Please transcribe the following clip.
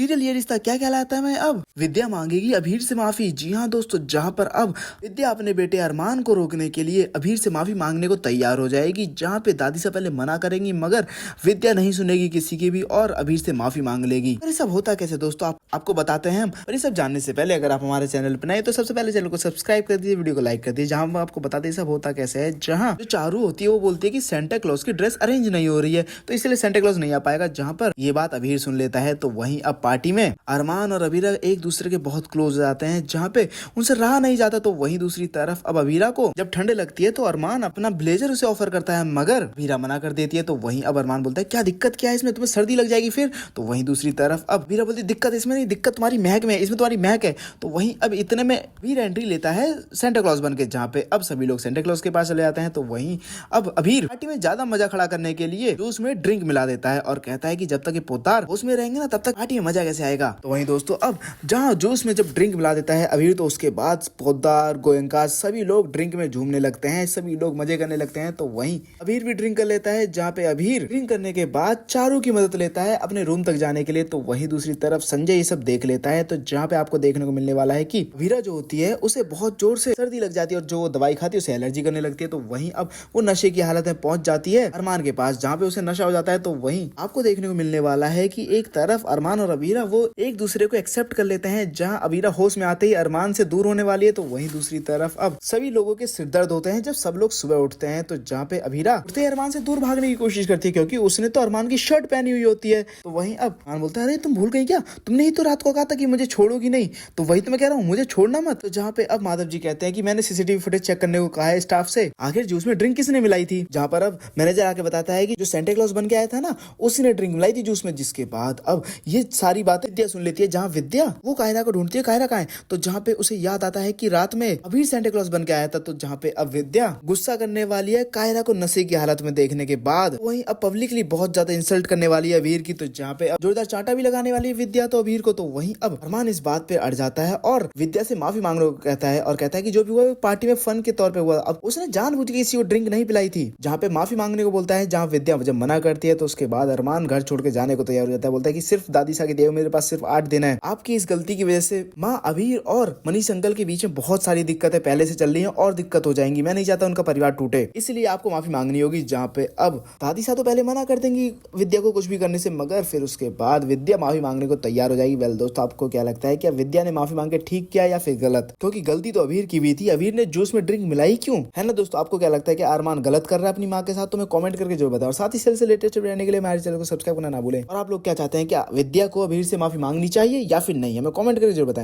Serial ये रिश्ता क्या कहलाता है। मैं अब विद्या मांगेगी अभीर से माफी। जी हाँ दोस्तों, जहाँ पर अब विद्या अपने बेटे अरमान को रोकने के लिए अभीर से माफी मांगने को तैयार हो जाएगी, जहाँ पे दादी से पहले मना करेंगी मगर विद्या नहीं सुनेगी किसी की भी और अभीर से माफी मांग लेगी। और ये सब होता कैसे दोस्तों, आपको बताते हैं हम। और ये सब जानने से पहले अगर आप हमारे चैनल पर नए तो सबसे पहले चैनल को सब्सक्राइब कर दीजिए, वीडियो को लाइक कर दीजिए। जहाँ हम आपको बताते हैं सब होता कैसे है। जहाँ जो चारू होती है वो बोलती है कि सेंटा क्लॉज की ड्रेस अरेंज नहीं हो रही है तो इसलिए सेंटा क्लॉज नहीं आ पाएगा। जहाँ पर ये बात अभीर सुन लेता है तो वहीं अब पार्टी में अरमान और अबीरा एक दूसरे के बहुत क्लोज हो जाते हैं, जहाँ पे उनसे रहा नहीं जाता। तो वहीं दूसरी तरफ अब अबीरा को जब ठंड लगती है तो अरमान अपना ब्लेजर उसे ऑफर करता है मगर अबीरा मना कर देती है। तो वहीं अब अरमान बोलता है क्या दिक्कत क्या है इसमें, तुम्हें सर्दी लग जाएगी फिर। तो वहीं दूसरी तरफ अब अबीरा बोलती दिक्कत इसमें नहीं, दिक्कत तुम्हारी महक में है, इसमें तुम्हारी महक है। तो वहीं अब इतने में अबीर एंट्री लेता है सेंटा क्लॉज बन के, जहाँ पे अब सभी लोग सेंटा क्लॉज के पास चले जाते हैं। तो वहीं अब अबीर पार्टी में ज्यादा मजा खड़ा करने के लिए जूस में ड्रिंक मिला देता है और कहता है कि जब तक ये पोतार उसमें रहेंगे ना तब तक पार्टी में मजा कैसे आएगा। तो वहीं दोस्तों अब जहाँ जूस में जब ड्रिंक मिला देता है अबीर तो उसके बाद पोद्दार गोयंका सभी लोग ड्रिंक में झूमने लगते हैं, सभी लोग मजे करने लगते हैं। तो वहीं अबीर भी ड्रिंक कर लेता है, जहाँ पे अबीर ड्रिंक करने के बाद चारू की मदद लेता है अपने रूम तक जाने के लिए। तो वहीं दूसरी तरफ संजय ये सब देख लेता है। तो जहाँ पे आपको देखने को मिलने वाला है कि अबीरा जो होती है उसे बहुत जोर से सर्दी लग जाती है और जो दवाई खाती है उसे एलर्जी करने लगती है। तो वहीं अब वो नशे की हालत में पहुंच जाती है अरमान के पास, जहाँ पे उसे नशा हो जाता है। तो वहीं आपको देखने को मिलने वाला है कि एक तरफ अरमान और अबीरा वो एक दूसरे को एक्सेप्ट कर लेते हैं, जहाँ अबीरा होश में आते ही अरमान से दूर होने वाली है। तो वहीं दूसरी तरफ अब सभी लोगों के सिर दर्द होते हैं जब सब लोग सुबह उठते हैं। तो जहाँ पे अबीरा उठते ही अरमान से दूर भागने की कोशिश करती है क्योंकि उसने तो अरमान की शर्ट पहनी हुई होती है। तो वहीं अब अरमान बोलता है अरे तुम भूल गई क्या, तुमने ही तो रात को कहा था कि मुझे छोड़ोगी नहीं। तो वही तो मैं कह रहा हूँ मुझे छोड़ना मत। तो जहाँ पे अब माधव जी कहते हैं कि मैंने सीसीटीवी फुटेज चेक करने को कहा है स्टाफ से, आखिर जूस में ड्रिंक किसने मिलाई थी। जहाँ पर अब मैनेजर आके बताता है कि जो सेंटा क्लॉज बन के आया था ना उसी ने ड्रिंक मिलाई थी जूस में। जिसके बाद अब ये सारी बातें विद्या सुन लेती है, जहाँ विद्या वो कायरा को ढूंढती है, कायरा कहाँ है। तो जहाँ पे उसे याद आता है कि रात में अबीर सेंटा क्लॉज बन के आया था। तो जहाँ पे अब विद्या गुस्सा करने वाली है कायरा को नशे की हालत में देखने के बाद, वहीं अब पब्लिकली बहुत ज्यादा इंसल्ट करने वाली है अबीर की। तो जहाँ पे अब जोरदार चांटा भी लगाने वाली है विद्या तो अबीर को। तो वहीं अब अरमान इस बात पे अड़ जाता है और विद्या से माफी मांगने को कहता है और कहता है कि जो भी हुआ पार्टी में फन के तौर पे हुआ। अब उसने जानबूझ के किसी को ड्रिंक नहीं पिलाई थी, जहाँ पे माफी मांगने को बोलता है। जहाँ विद्या जब मना करती है तो उसके बाद अरमान घर छोड़ के जाने को तैयार हो जाता है, बोलता है कि सिर्फ दादी सा के दिए मेरे पास सिर्फ 8 दिन है। आपकी इस गलती की वजह से माँ अबीर और मनीष अंकल के बीच में बहुत सारी दिक्कतें पहले से चल रही हैं और दिक्कत हो जाएंगी। मैं नहीं चाहता उनका परिवार टूटे, इसलिए आपको माफी मांगनी होगी। जहाँ पे अब दादी सा तो पहले मना कर देंगी विद्या को कुछ भी करने से, मगर फिर उसके बाद विद्या माफी मांगने को तैयार हो जाएगी। वेल दोस्तों, आपको क्या लगता है क्या विद्या ने माफी मांग के ठीक किया या फिर गलत? क्योंकि गलती तो अबीर की भी थी, अबीर ने जूस में ड्रिंक मिलाई क्यों, है ना दोस्तों। आपको क्या लगता है कि अरमान गलत कर रहा है अपनी माँ के साथ? तो मैं कमेंट करके जरूर बताओ। और साथ ही से लेटेस्ट रहने के लिए हमारे चैनल को सब्सक्राइब करना ना भूलें। और आप लोग क्या चाहते हैं, क्या विद्या को अबीर से माफी मांगनी चाहिए या फिर नहीं, हमें कमेंट करके जरूर बताएं।